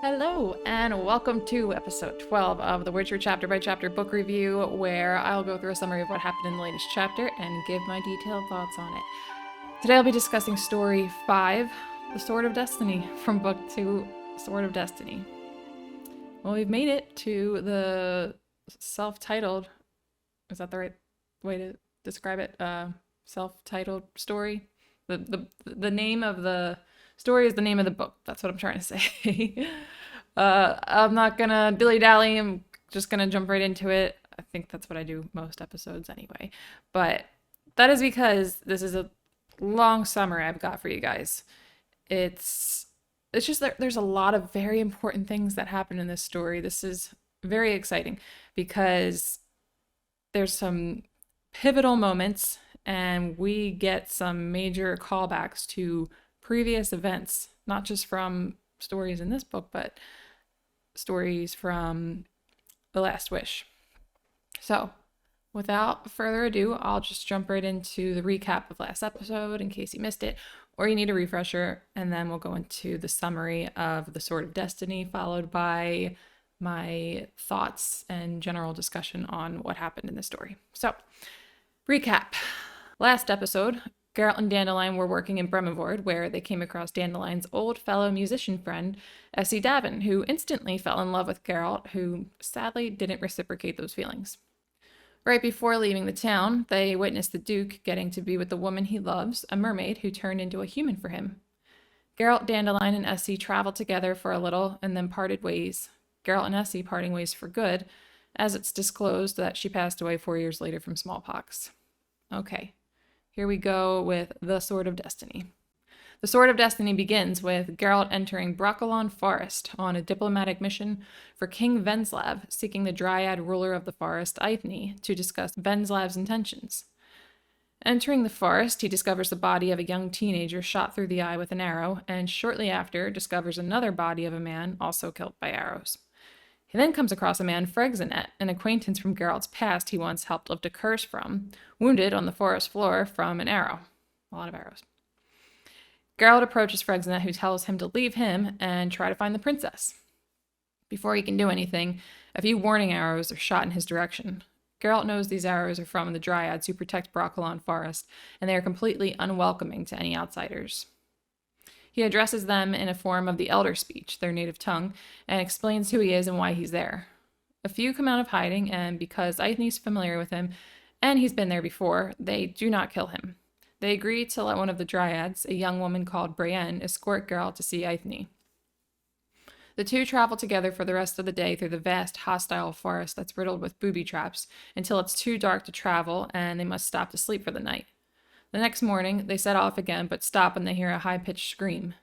Hello, and welcome to episode 12 of the Witcher chapter by chapter book review, where I'll go through a summary of what happened in the latest chapter and give my detailed thoughts on it. Today I'll be discussing story 5, The Sword of Destiny, from book 2, Sword of Destiny. Well, we've made it to the self-titled, is that the right way to describe it? Self-titled story? The name of the story is the name of the book. That's what I'm trying to say. I'm not gonna dilly-dally. I'm just gonna jump right into it. I think that's what I do most episodes anyway. But that is because this is a long summary I've got for you guys. It's just that there's a lot of very important things that happen in this story. This is very exciting because there's some pivotal moments and we get some major callbacks to previous events, not just from stories in this book, but stories from The Last Wish. So, without further ado, I'll just jump right into the recap of last episode in case you missed it, or you need a refresher, and then we'll go into the summary of The Sword of Destiny, followed by my thoughts and general discussion on what happened in the story. So, recap. Last episode, Geralt and Dandelion were working in Bremenvord, where they came across Dandelion's old fellow musician friend, Essie Davin, who instantly fell in love with Geralt, who sadly didn't reciprocate those feelings. Right before leaving the town, they witnessed the Duke getting to be with the woman he loves, a mermaid who turned into a human for him. Geralt, Dandelion, and Essie traveled together for a little and then parted ways. Geralt and Essie parting ways for good, as it's disclosed that she passed away 4 years later from smallpox. Okay. Here we go with The Sword of Destiny. The Sword of Destiny begins with Geralt entering Brockland Forest on a diplomatic mission for King Venslav, seeking the Dryad ruler of the forest, Eithne, to discuss Venslav's intentions. Entering the forest, he discovers the body of a young teenager shot through the eye with an arrow, and shortly after discovers another body of a man also killed by arrows. He then comes across a man, Fregzinet, an acquaintance from Geralt's past he once helped lift a curse from, wounded on the forest floor from an arrow. A lot of arrows. Geralt approaches Fregzinet, who tells him to leave him and try to find the princess. Before he can do anything, a few warning arrows are shot in his direction. Geralt knows these arrows are from the Dryads who protect Brockland Forest, and they are completely unwelcoming to any outsiders. He addresses them in a form of the Elder speech, their native tongue, and explains who he is and why he's there. A few come out of hiding, and because Eithne's familiar with him, and he's been there before, they do not kill him. They agree to let one of the Dryads, a young woman called Brienne, escort Geralt to see Eithne. The two travel together for the rest of the day through the vast, hostile forest that's riddled with booby traps, until it's too dark to travel, and they must stop to sleep for the night. The next morning, they set off again, but stop when they hear a high-pitched scream.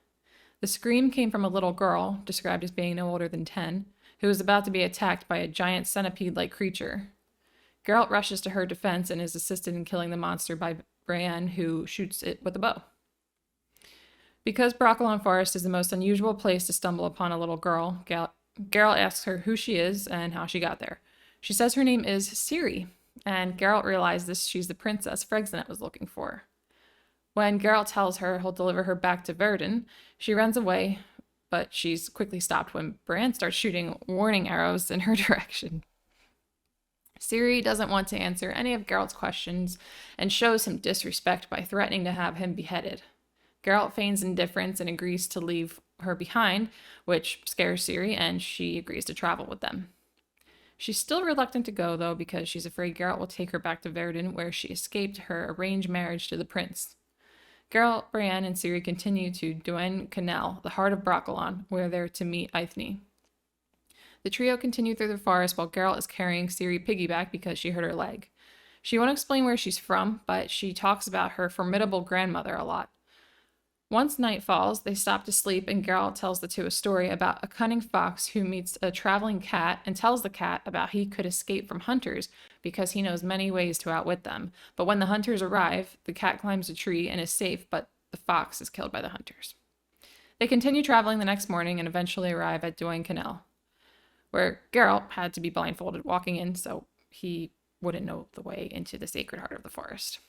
The scream came from a little girl, described as being no older than 10, who was about to be attacked by a giant centipede-like creature. Geralt rushes to her defense and is assisted in killing the monster by Brienne, who shoots it with a bow. Because Brockland Forest is the most unusual place to stumble upon a little girl, Geralt asks her who she is and how she got there. She says her name is Siri, and Geralt realizes she's the princess Fregzinet was looking for. When Geralt tells her he'll deliver her back to Verdun, she runs away, but she's quickly stopped when Bran starts shooting warning arrows in her direction. Ciri doesn't want to answer any of Geralt's questions and shows him disrespect by threatening to have him beheaded. Geralt feigns indifference and agrees to leave her behind, which scares Ciri, and she agrees to travel with them. She's still reluctant to go, though, because she's afraid Geralt will take her back to Verdun, where she escaped her arranged marriage to the prince. Geralt, Brienne, and Ciri continue to Duen Canal, the heart of Brockland, where they're to meet Eithne. The trio continue through the forest while Geralt is carrying Ciri piggyback because she hurt her leg. She won't explain where she's from, but she talks about her formidable grandmother a lot. Once night falls, they stop to sleep, and Geralt tells the two a story about a cunning fox who meets a traveling cat and tells the cat about he could escape from hunters because he knows many ways to outwit them. But when the hunters arrive, the cat climbs a tree and is safe, but the fox is killed by the hunters. They continue traveling the next morning and eventually arrive at Duen Canal, where Geralt had to be blindfolded walking in so he wouldn't know the way into the sacred heart of the forest.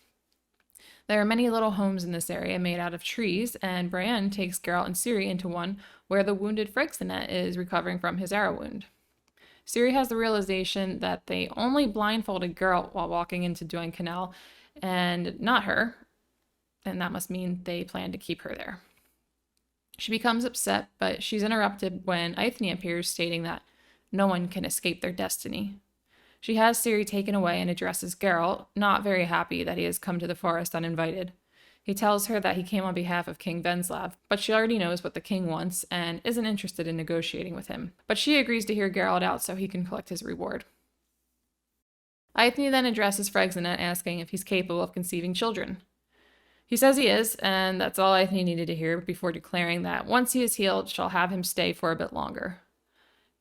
There are many little homes in this area made out of trees, and Brienne takes Geralt and Ciri into one where the wounded Freixenet is recovering from his arrow wound. Ciri has the realization that they only blindfolded Geralt while walking into Duin Canal, and not her, and that must mean they plan to keep her there. She becomes upset, but she's interrupted when Eithne appears, stating that no one can escape their destiny. She has Ciri taken away and addresses Geralt, not very happy that he has come to the forest uninvited. He tells her that he came on behalf of King Venslav, but she already knows what the king wants and isn't interested in negotiating with him. But she agrees to hear Geralt out so he can collect his reward. Eithne then addresses Freixenet, asking if he's capable of conceiving children. He says he is, and that's all Eithne needed to hear before declaring that once he is healed, she'll have him stay for a bit longer.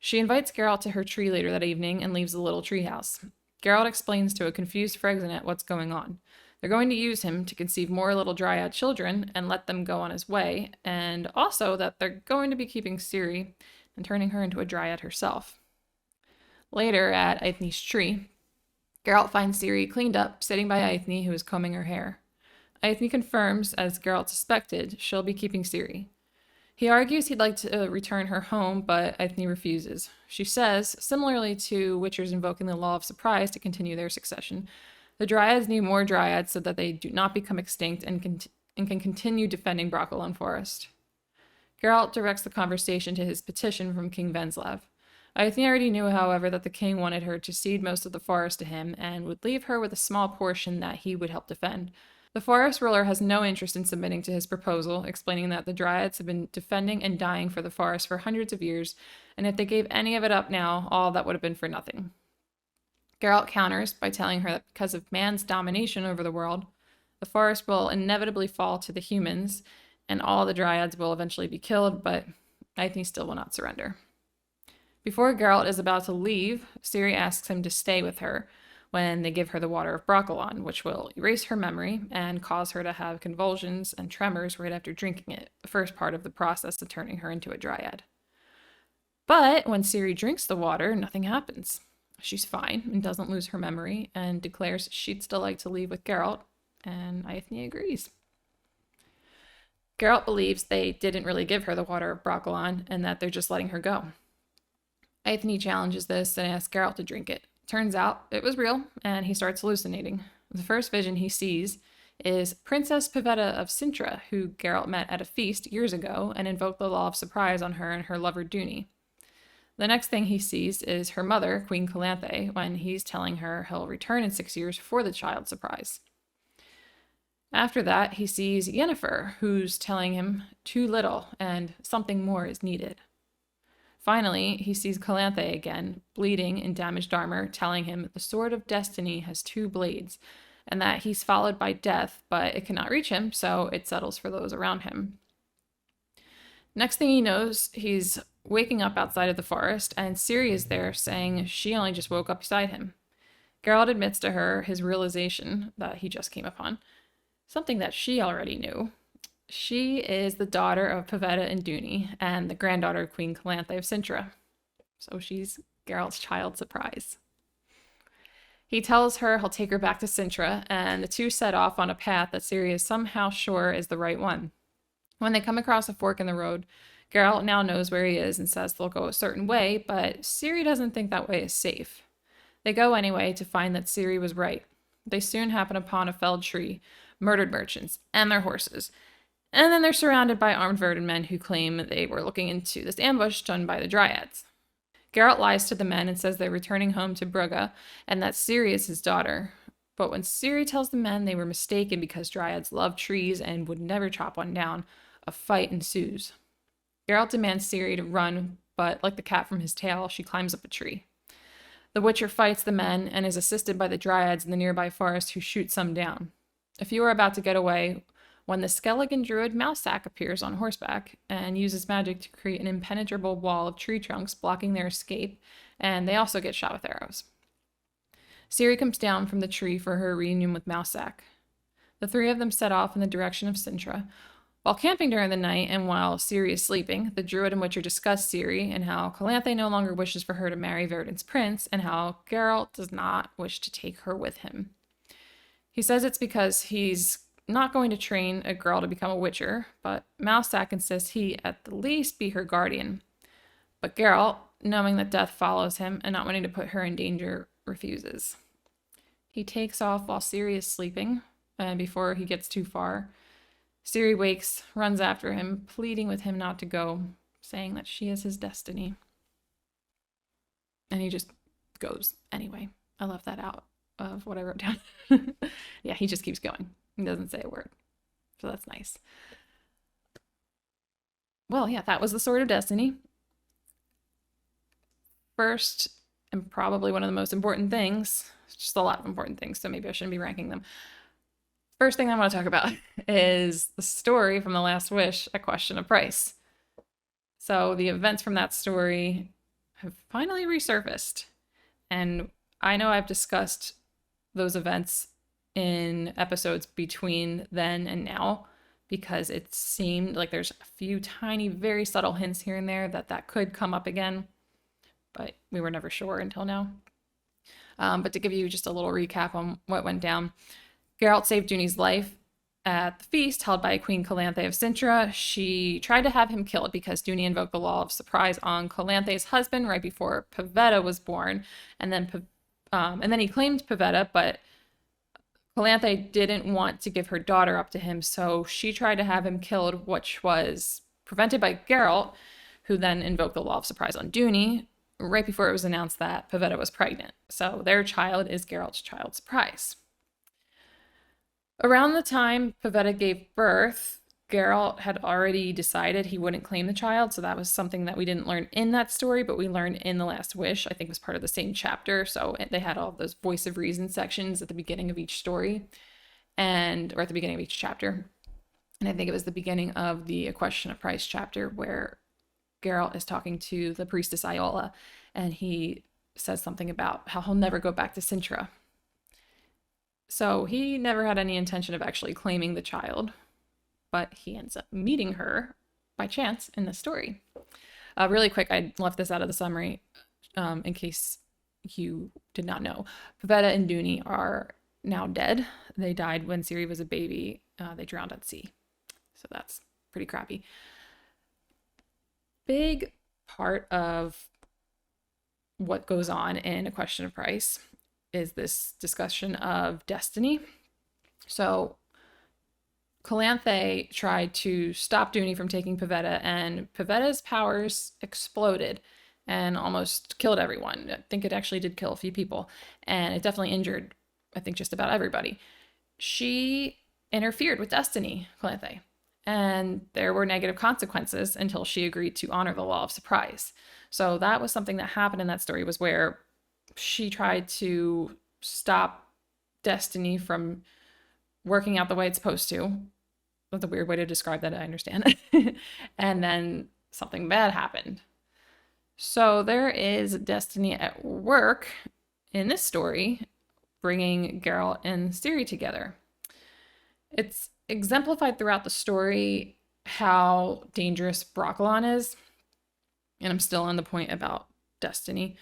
She invites Geralt to her tree later that evening and leaves the little treehouse. Geralt explains to a confused Freixenet what's going on. They're going to use him to conceive more little Dryad children and let them go on his way, and also that they're going to be keeping Ciri and turning her into a Dryad herself. Later, at Eithne's tree, Geralt finds Ciri cleaned up, sitting by Eithne, who is combing her hair. Eithne confirms, as Geralt suspected, she'll be keeping Ciri. He argues he'd like to return her home, but Eithne refuses. She says, similarly to Witchers invoking the law of surprise to continue their succession, the Dryads need more Dryads so that they do not become extinct and can continue defending Brockland Forest. Geralt directs the conversation to his petition from King Venslav. Eithne already knew, however, that the king wanted her to cede most of the forest to him and would leave her with a small portion that he would help defend. The forest ruler has no interest in submitting to his proposal, explaining that the Dryads have been defending and dying for the forest for hundreds of years, and if they gave any of it up now, all that would have been for nothing. Geralt counters by telling her that because of man's domination over the world, the forest will inevitably fall to the humans, and all the Dryads will eventually be killed, but Eithne still will not surrender. Before Geralt is about to leave, Ciri asks him to stay with her, when they give her the water of Brockland, which will erase her memory and cause her to have convulsions and tremors right after drinking it, the first part of the process of turning her into a Dryad. But when Ciri drinks the water, nothing happens. She's fine and doesn't lose her memory and declares she'd still like to leave with Geralt, and Eithne agrees. Geralt believes they didn't really give her the water of Brockland and that they're just letting her go. Eithne challenges this and asks Geralt to drink it. Turns out it was real, and he starts hallucinating. The first vision he sees is Princess Pavetta of Cintra, who Geralt met at a feast years ago and invoked the law of surprise on her and her lover Duny. The next thing he sees is her mother, Queen Calanthe, when he's telling her he'll return in 6 years for the child surprise. After that, he sees Yennefer, who's telling him too little and something more is needed. Finally, he sees Calanthe again, bleeding in damaged armor, telling him the Sword of Destiny has 2 blades, and that he's followed by death, but it cannot reach him, so it settles for those around him. Next thing he knows, he's waking up outside of the forest, and Ciri is there, saying she only just woke up beside him. Geralt admits to her his realization that he just came upon, something that she already knew. She is the daughter of Pavetta and Duny, and the granddaughter of Queen Calanthe of Cintra. So she's Geralt's child surprise. He tells her he'll take her back to Cintra, and the two set off on a path that Ciri is somehow sure is the right one. When they come across a fork in the road, Geralt now knows where he is and says they'll go a certain way, but Ciri doesn't think that way is safe. They go anyway to find that Ciri was right. They soon happen upon a felled tree, murdered merchants, and their horses. And then they're surrounded by armed verdant men who claim they were looking into this ambush done by the Dryads. Geralt lies to the men and says they're returning home to Brugge and that Ciri is his daughter. But when Ciri tells the men they were mistaken because Dryads love trees and would never chop one down, a fight ensues. Geralt demands Ciri to run, but like the cat from his tail, she climbs up a tree. The Witcher fights the men and is assisted by the Dryads in the nearby forest who shoot some down. A few are about to get away when the Skelligan druid Malstack appears on horseback and uses magic to create an impenetrable wall of tree trunks blocking their escape, and they also get shot with arrows. Ciri comes down from the tree for her reunion with Malstack. The three of them set off in the direction of Cintra. While camping during the night and while Ciri is sleeping, the druid and Witcher discuss Ciri and how Calanthe no longer wishes for her to marry Verdant's prince and how Geralt does not wish to take her with him. He says it's because he's not going to train a girl to become a witcher, but Malstack insists he at the least be her guardian. But Geralt, knowing that death follows him and not wanting to put her in danger, refuses. He takes off while Siri is sleeping, and before he gets too far, Siri wakes, runs after him, pleading with him not to go, saying that she is his destiny. And he just goes anyway. I left that out of what I wrote down. Yeah, he just keeps going. He doesn't say a word. So that's nice. Well, yeah, that was the Sword of Destiny. First, and probably one of the most important things, just a lot of important things, so maybe I shouldn't be ranking them. First thing I want to talk about is the story from The Last Wish, A Question of Price. So the events from that story have finally resurfaced. And I know I've discussed those events in episodes between then and now, because it seemed like there's a few tiny, very subtle hints here and there that could come up again, but we were never sure until now. But to give you just a little recap on what went down, Geralt saved Duny's life at the feast held by Queen Calanthe of Cintra. She tried to have him killed because Duny invoked the law of surprise on Calanthe's husband right before Pavetta was born, and then he claimed Pavetta, but Calanthe didn't want to give her daughter up to him, so she tried to have him killed, which was prevented by Geralt, who then invoked the law of surprise on Duny right before it was announced that Pavetta was pregnant. So their child is Geralt's child surprise. Around the time Pavetta gave birth, Geralt had already decided he wouldn't claim the child, so that was something that we didn't learn in that story, but we learned in The Last Wish. I think it was part of the same chapter, so they had all those voice of reason sections at the beginning of each story, or at the beginning of each chapter. And I think it was the beginning of the A Question of Price chapter where Geralt is talking to the priestess Iola, and he says something about how he'll never go back to Cintra. So he never had any intention of actually claiming the child, but he ends up meeting her by chance in the story. Really quick, I left this out of the summary in case you did not know. Pavetta and Duny are now dead. They died when Siri was a baby. They drowned at sea. So that's pretty crappy. Big part of what goes on in A Question of Price is this discussion of destiny. So Calanthe tried to stop Duny from taking Pavetta, and Pavetta's powers exploded and almost killed everyone. I think it actually did kill a few people, and it definitely injured, I think, just about everybody. She interfered with destiny, Calanthe, and there were negative consequences until she agreed to honor the law of surprise. So that was something that happened in that story, was where she tried to stop destiny from working out the way it's supposed to. That's a weird way to describe that, I understand. And then something bad happened. So there is destiny at work in this story, bringing Geralt and Ciri together. It's exemplified throughout the story how dangerous Brockland is. And I'm still on the point about destiny.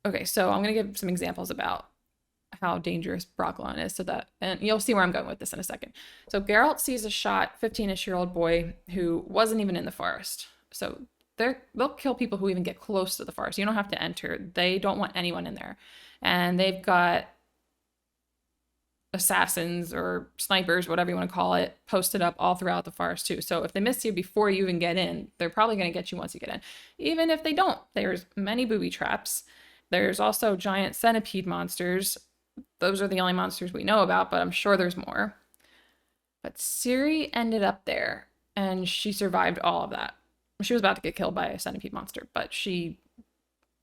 Okay, so I'm going to give some examples about how dangerous Brockland is, and you'll see where I'm going with this in a second. So Geralt sees a shot 15-ish-year-old boy who wasn't even in the forest. So they'll kill people who even get close to the forest. You don't have to enter. They don't want anyone in there. And they've got assassins or snipers, whatever you want to call it, posted up all throughout the forest too. So if they miss you before you even get in, they're probably going to get you once you get in. Even if they don't, there's many booby traps. There's also giant centipede monsters. Those are the only monsters we know about, but I'm sure there's more. But Ciri ended up there, and she survived all of that. She was about to get killed by a centipede monster, but she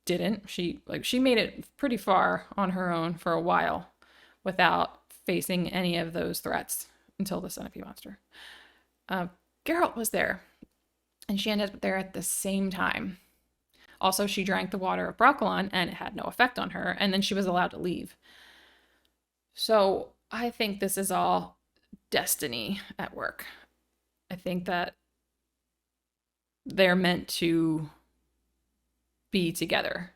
didn't. She made it pretty far on her own for a while without facing any of those threats until the centipede monster. Geralt was there, and she ended up there at the same time. Also, she drank the water of Brockland, and it had no effect on her, and then she was allowed to leave. So I think this is all destiny at work. I think that they're meant to be together.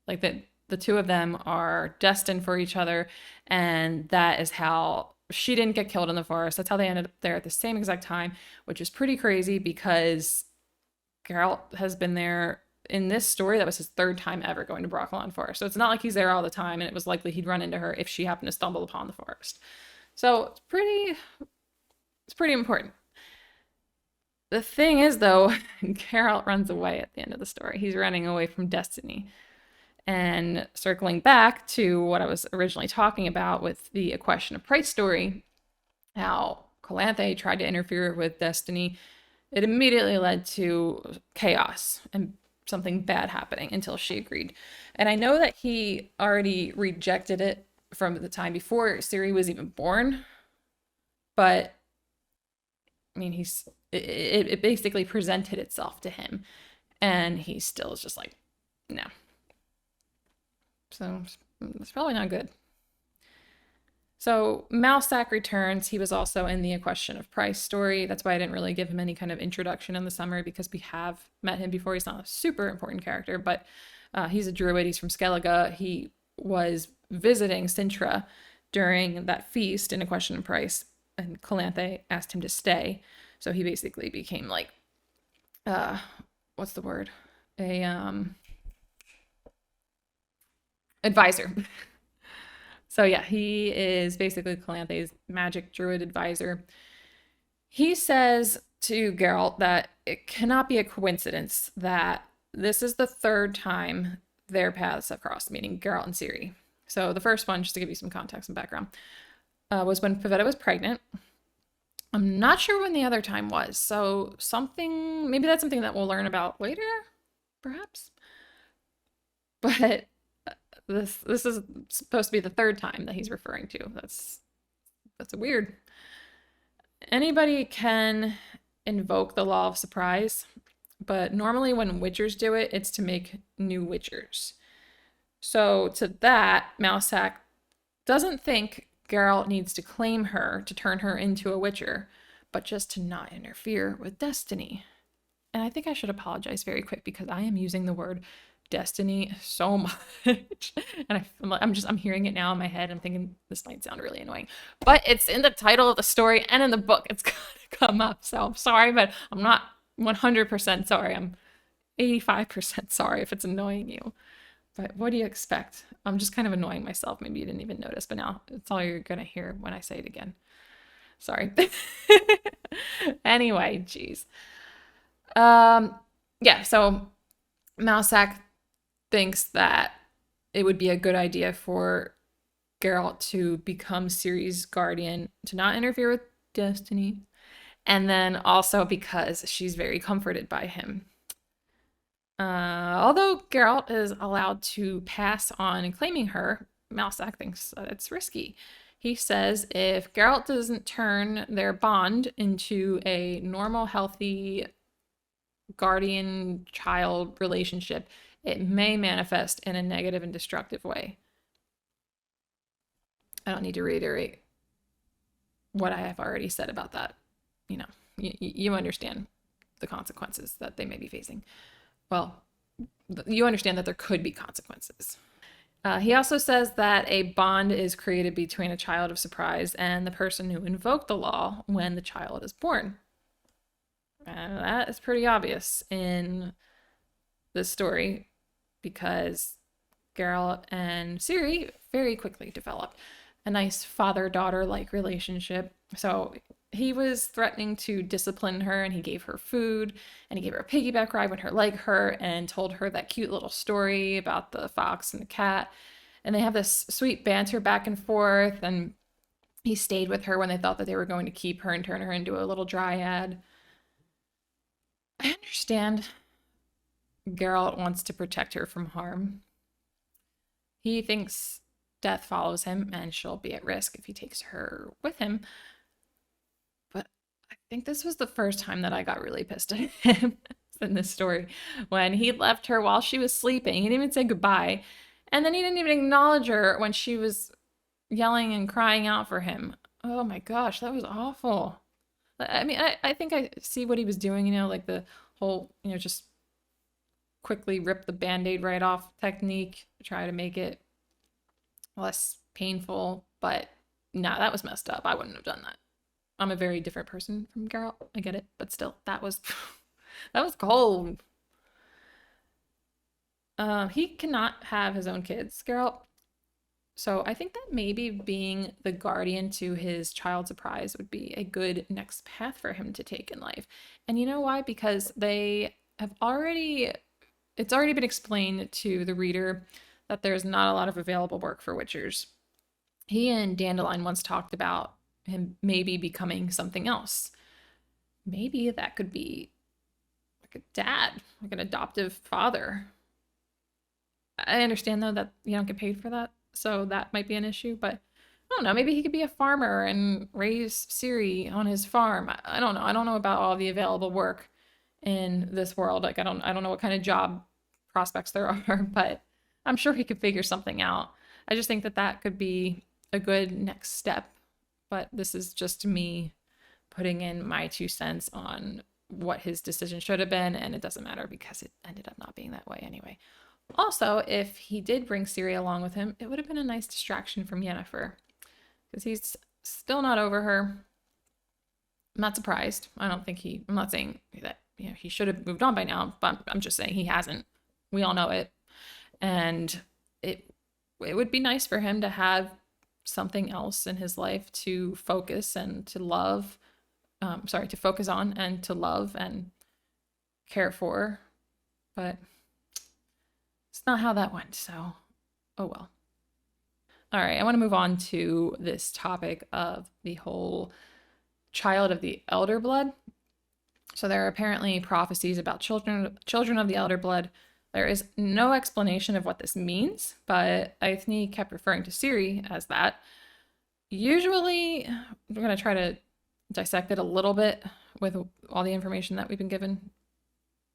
Like that the two of them are destined for each other, and that is how she didn't get killed in the forest. That's how they ended up there at the same exact time, which is pretty crazy because Geralt has been there in this story. That was his third time ever going to Brockland Forest. So it's not like he's there all the time, and it was likely he'd run into her if she happened to stumble upon the forest. So it's pretty important. The thing is, though, Geralt runs away at the end of the story. He's running away from destiny. And circling back to what I was originally talking about with the A Question of Price story, how Calanthe tried to interfere with destiny, it immediately led to chaos and something bad happening until she agreed. And I know that he already rejected it from the time before Siri was even born, but I mean, it basically presented itself to him, and he still is just like, no. So it's probably not good. So Malstack Returns. He was also in the A Question of Price story. That's why I didn't really give him any kind of introduction in the summary, because we have met him before. He's not a super important character, but he's a druid. He's from Skellige. He was visiting Sintra during that feast in A Question of Price, and Calanthe asked him to stay. So he basically became like, what's the word? Advisor. So yeah, he is basically Calanthe's magic druid advisor. He says to Geralt that it cannot be a coincidence that this is the third time their paths have crossed, meaning Geralt and Ciri. So the first one, just to give you some context and background, was when Pavetta was pregnant. I'm not sure when the other time was. So maybe that's something that we'll learn about later, perhaps. But this is supposed to be the third time that he's referring to. That's weird. Anybody can invoke the law of surprise, but normally when witchers do it, it's to make new witchers. So to that, Malstack doesn't think Geralt needs to claim her to turn her into a witcher, but just to not interfere with destiny. And I think I should apologize very quick because I am using the word destiny so much, and I'm hearing it now in my head. I'm thinking this might sound really annoying, but it's in the title of the story and in the book. It's gonna come up. So I'm sorry, but I'm not 100% sorry. I'm 85% sorry if it's annoying you. But what do you expect? I'm just kind of annoying myself. Maybe you didn't even notice, but now it's all you're gonna hear when I say it again. Sorry. Anyway, geez. Yeah, so Malstack thinks that it would be a good idea for Geralt to become Ciri's guardian, to not interfere with destiny, and then also because she's very comforted by him. Although Geralt is allowed to pass on claiming her, Malstack thinks that it's risky. He says if Geralt doesn't turn their bond into a normal, healthy guardian-child relationship, it may manifest in a negative and destructive way. I don't need to reiterate what I have already said about that. You know, you understand the consequences that they may be facing. Well, you understand that there could be consequences. He also says that a bond is created between a child of surprise and the person who invoked the law when the child is born. And that is pretty obvious in this story because Geralt and Ciri very quickly developed a nice father-daughter-like relationship. So he was threatening to discipline her, and he gave her food, and he gave her a piggyback ride when her leg hurt, and told her that cute little story about the fox and the cat. And they have this sweet banter back and forth, and he stayed with her when they thought that they were going to keep her and turn her into a little dryad. I understand Geralt wants to protect her from harm. He thinks death follows him, and she'll be at risk if he takes her with him. I think this was the first time that I got really pissed at him in this story. When he left her while she was sleeping. He didn't even say goodbye. And then he didn't even acknowledge her when she was yelling and crying out for him. Oh my gosh, that was awful. I mean, I think I see what he was doing, you know, like the whole, you know, just quickly rip the band-aid right off technique, try to make it less painful. But Nah, that was messed up. I wouldn't have done that. I'm a very different person from Geralt. I get it, but still, that was that was cold. He cannot have his own kids, Geralt. So I think that maybe being the guardian to his child surprise would be a good next path for him to take in life. And you know why? Because they have already, it's already been explained to the reader that there's not a lot of available work for Witchers. He and Dandelion once talked about him maybe becoming something else. Maybe that could be like a dad, like an adoptive father. I understand though that you don't get paid for that, so that might be an issue, but I don't know, maybe he could be a farmer and raise Siri on his farm. I don't know. I don't know about all the available work in this world. Like I don't know what kind of job prospects there are, but I'm sure he could figure something out. I just think that that could be a good next step, but this is just me putting in my 2 cents on what his decision should have been, and it doesn't matter because it ended up not being that way anyway. Also, if he did bring Siri along with him, it would have been a nice distraction from Yennefer, because he's still not over her. I'm not surprised. I'm not saying that he should have moved on by now, but I'm just saying he hasn't. We all know it. And it would be nice for him to have something else in his life to focus and to love. To focus on and to love and care for. But it's not how that went, so oh well. All right, I want to move on to this topic of the whole child of the elder blood. So there are apparently prophecies about children of the elder blood. There is no explanation of what this means, but Aithne kept referring to Siri as that. Usually, we're going to try to dissect it a little bit with all the information that we've been given,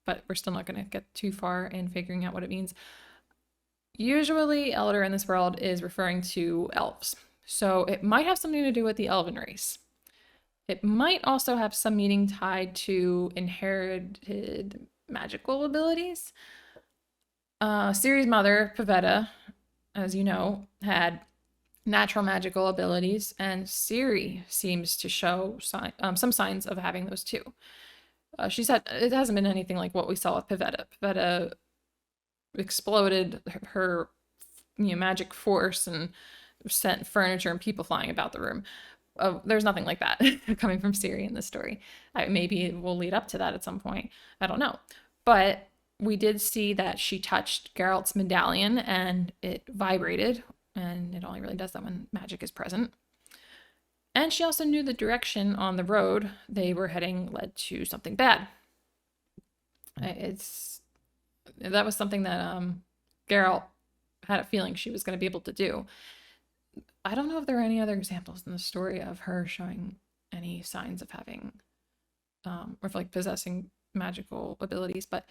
but we're still not going to get too far in figuring out what it means. Usually, elder in this world is referring to elves, so it might have something to do with the elven race. It might also have some meaning tied to inherited magical abilities. Ciri's mother, Pavetta, as you know, had natural magical abilities, and Siri seems to show some signs of having those too. She said it hasn't been anything like what we saw with Pavetta. Pavetta exploded her magic force and sent furniture and people flying about the room. There's nothing like that coming from Siri in this story. Maybe it will lead up to that at some point. I don't know. But we did see that she touched Geralt's medallion and it vibrated, and it only really does that when magic is present. And she also knew the direction on the road they were heading led to something bad. That was something that Geralt had a feeling she was going to be able to do. I don't know if there are any other examples in the story of her showing any signs of having, or like possessing magical abilities, but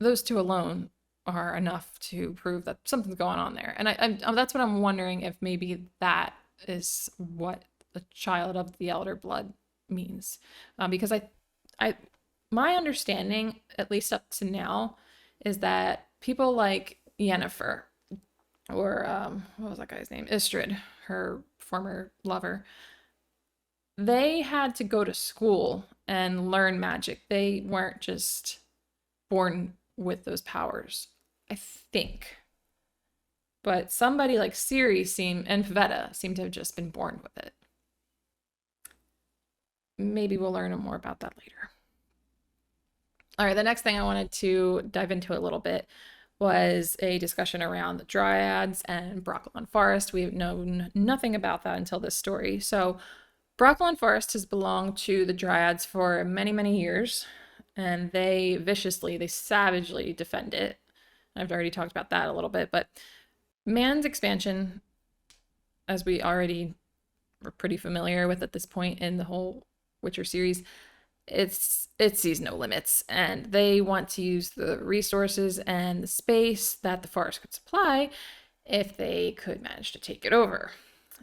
those two alone are enough to prove that something's going on there. And that's what I'm wondering, if maybe that is what the child of the elder blood means, because my understanding, at least up to now, is that people like Yennefer, or what was that guy's name? Istrid, her former lover, they had to go to school and learn magic. They weren't just born with those powers, I think. But somebody like Siri and Pavetta seem to have just been born with it. Maybe we'll learn more about that later. All right, the next thing I wanted to dive into a little bit was a discussion around the Dryads and Brockland Forest. We've known nothing about that until this story. So Brockland Forest has belonged to the Dryads for many, many years, and they savagely defend it. I've already talked about that a little bit, but Man's expansion, as we already were pretty familiar with at this point in the whole Witcher series, it sees no limits, and they want to use the resources and the space that the forest could supply if they could manage to take it over.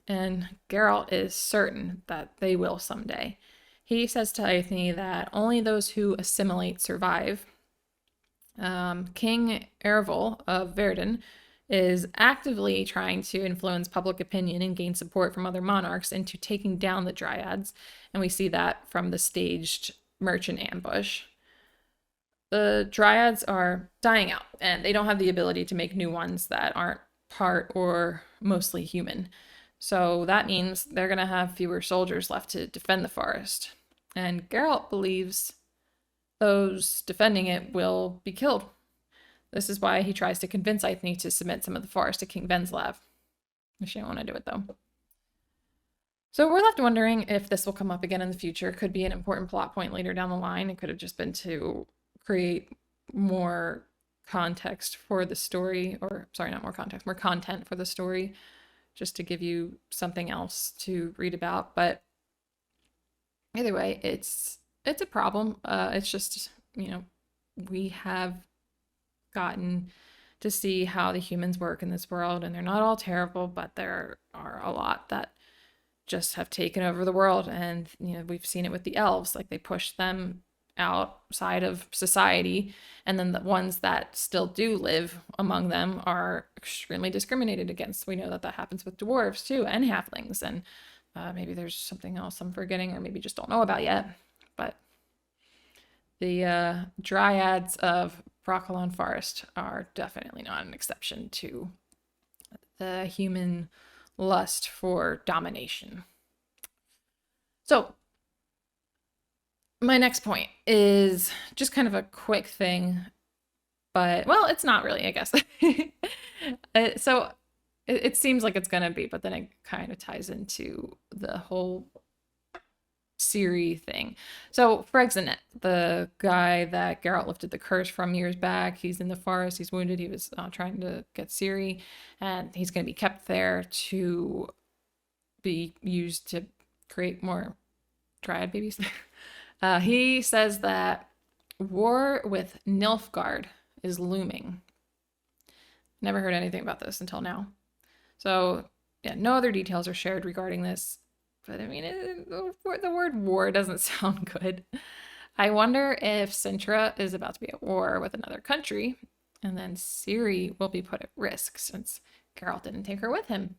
And Geralt is certain that they will someday. He says to Aithne that only those who assimilate survive. King Erevel of Verdun is actively trying to influence public opinion and gain support from other monarchs into taking down the Dryads. And we see that from the staged merchant ambush. The Dryads are dying out, and they don't have the ability to make new ones that aren't part or mostly human. So that means they're going to have fewer soldiers left to defend the forest. And Geralt believes those defending it will be killed. This is why he tries to convince Eithne to submit some of the forest to King Venslav. She don't want to do it, though. So we're left wondering if this will come up again in the future. It could be an important plot point later down the line. It could have just been to create more context for the story, or sorry, not more context, more content for the story, just to give you something else to read about. But either way, it's a problem. It's just, we have gotten to see how the humans work in this world, and they're not all terrible, but there are a lot that just have taken over the world. And we've seen it with the elves, like they push them outside of society, and then the ones that still do live among them are extremely discriminated against. We know that happens with dwarves too, and halflings, and maybe there's something else I'm forgetting, or maybe just don't know about yet. But the Dryads of Brockland Forest are definitely not an exception to the human lust for domination. So my next point is just kind of a quick thing, but, well, it's not really, I guess. So it seems like it's going to be, but then it kind of ties into the whole Siri thing. So Fregzanet, the guy that Geralt lifted the curse from years back, he's in the forest, he's wounded, he was trying to get Siri, and he's going to be kept there to be used to create more Dryad babies. He says that war with Nilfgaard is looming. Never heard anything about this until now. So, yeah, no other details are shared regarding this. But I mean, the word war doesn't sound good. I wonder if Sintra is about to be at war with another country, and then Siri will be put at risk since Geralt didn't take her with him.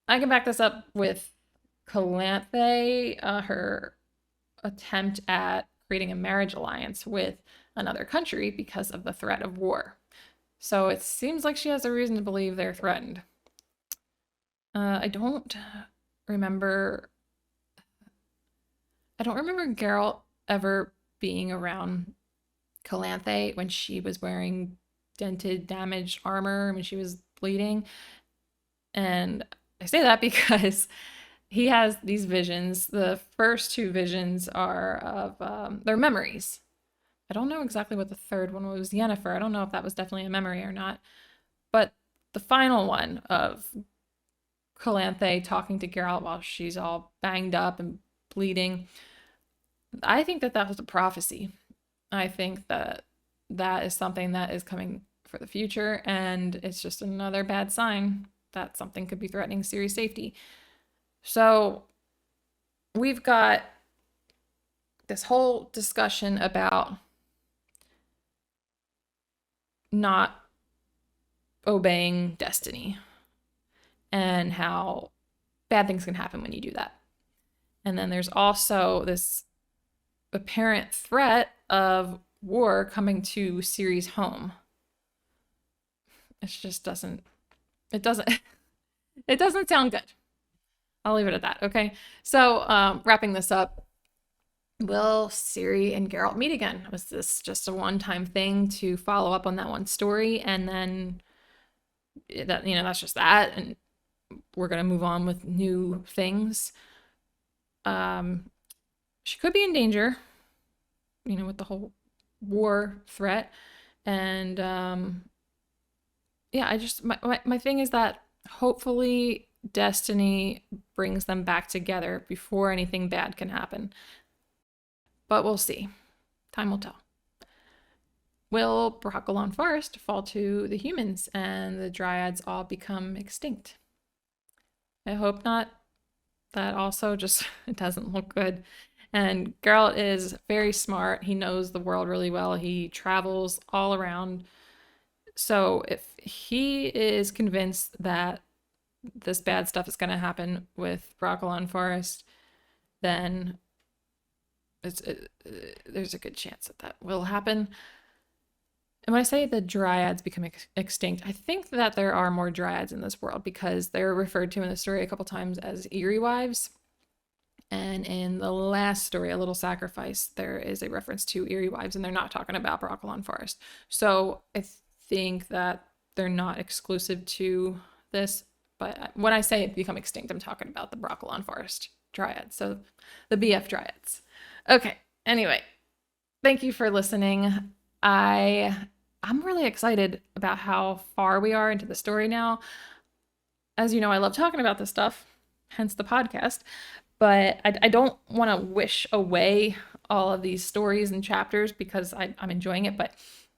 I can back this up with Calanthe, her attempt at creating a marriage alliance with another country because of the threat of war. So it seems like she has a reason to believe they're threatened. I don't remember Geralt ever being around Calanthe when she was wearing dented, damaged armor, when she was bleeding. And I say that because he has these visions. The first two visions are of their memories. I don't know exactly what the third one was, Yennefer. I don't know if that was definitely a memory or not. But the final one of Calanthe talking to Geralt while she's all banged up and bleeding, I think that was a prophecy. I think that is something that is coming for the future, and it's just another bad sign that something could be threatening Ciri's safety. So we've got this whole discussion about not obeying destiny and how bad things can happen when you do that. And then there's also this apparent threat of war coming to Ciri's home. It just doesn't sound good. I'll leave it at that, okay? So wrapping this up, will Ciri and Geralt meet again? Was this just a one-time thing to follow up on that one story, and then that, that's just that, and we're gonna move on with new things? She could be in danger, with the whole war threat, and yeah, my thing is that hopefully destiny brings them back together before anything bad can happen. But we'll see. Time will tell. Will Brockland Forest fall to the humans and the Dryads all become extinct? I hope not. That also just it doesn't look good. And Geralt is very smart. He knows the world really well. He travels all around So if he is convinced that this bad stuff is going to happen with Brockland Forest, then there's a good chance that will happen. And when I say the Dryads become extinct, I think that there are more Dryads in this world because they're referred to in the story a couple times as Eerie Wives. And in the last story, A Little Sacrifice, there is a reference to Eerie Wives, and they're not talking about Brockland Forest. So I think that they're not exclusive to this. But when I say become extinct, I'm talking about the Brockland Forest Dryads. So the BF Dryads. Okay, anyway, thank you for listening. I'm really excited about how far we are into the story now. As you know, I love talking about this stuff, hence the podcast, but I don't want to wish away all of these stories and chapters because I'm enjoying it, but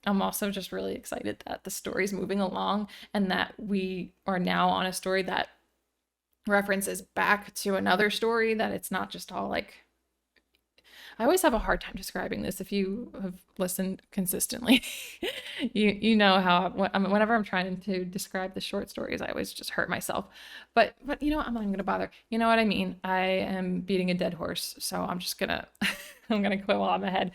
I'm also just really excited that the story's moving along and that we are now on a story that references back to another story, that it's not just all like, I always have a hard time describing this. If you have listened consistently, you know how whenever I'm trying to describe the short stories, I always just hurt myself. But you know what? I'm not even gonna bother. You know what I mean? I am beating a dead horse, so I'm just gonna I'm gonna quit while I'm ahead.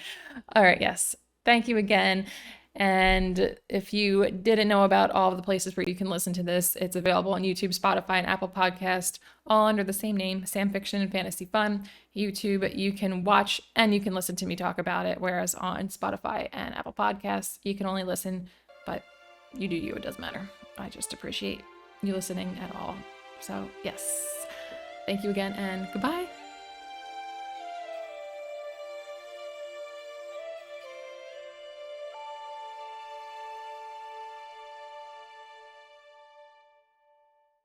All right, yes. Thank you again. And if you didn't know about all of the places where you can listen to this, it's available on YouTube, Spotify, and Apple Podcast, all under the same name, Sam Fiction and Fantasy Fun. YouTube, you can watch and you can listen to me talk about it, whereas on Spotify and Apple Podcasts, you can only listen, but you do you, it doesn't matter. I just appreciate you listening at all. So yes, thank you again and goodbye.